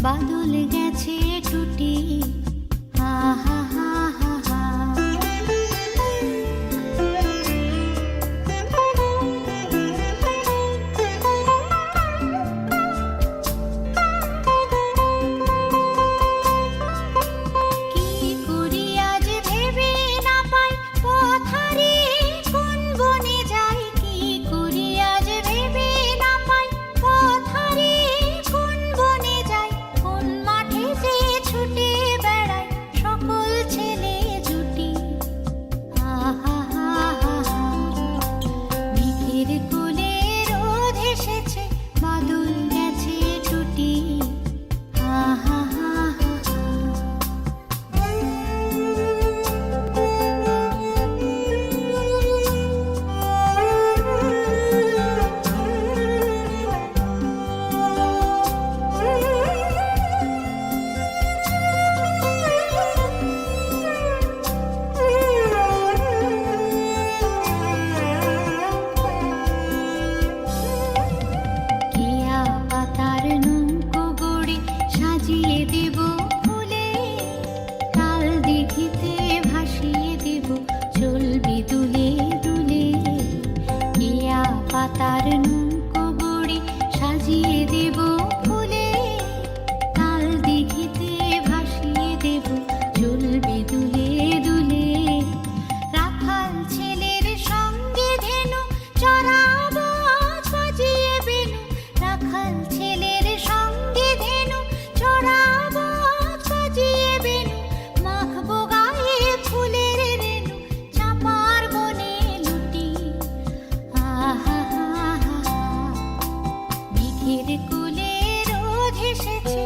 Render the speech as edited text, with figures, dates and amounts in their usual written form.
বাদল গেছে টুটি হা হা হা হা হা। কি করি আজ ভেবে না পাই পথ হারিয়ে কোন বনে যাই, কি করি আজ ভেবে না পাই পথ হারিয়ে কোন বনে যাই, কোন মাঠে যে ছুটে বেড়ায় সকল ছেলে জুটি হা হা হা হা হা। মেঘের কোলে রোদ এসেছে বাদল গেছে টুটি হা হা হা হা হা। কেয়া পাতার নৌকো গড়ে সাজিয়ে দেব ফুলে, তাল দিঘিতে ভাসিয়ে দেব চলবি দুলে দুলে। কেয়া পাতার নৌকো গড়ে সাজিয়ে দেব ফুলে, তাল দিঘিতে ভাসিয়ে দেব চলবি দুলে দুলে। রাখাল ছেলের সঙ্গে ধেনু চড়াবো আজ বাজিয়ে বেনু, রাখাল ছেলের সঙ্গে ধেনু চড়াবো আজ বাজিয়ে বেনু। মাখবো গায়ে ফুলের রেণু চাঁপার বনে লুটি হা হা হা হা হা। মেঘের কোলে রোদ এসেছে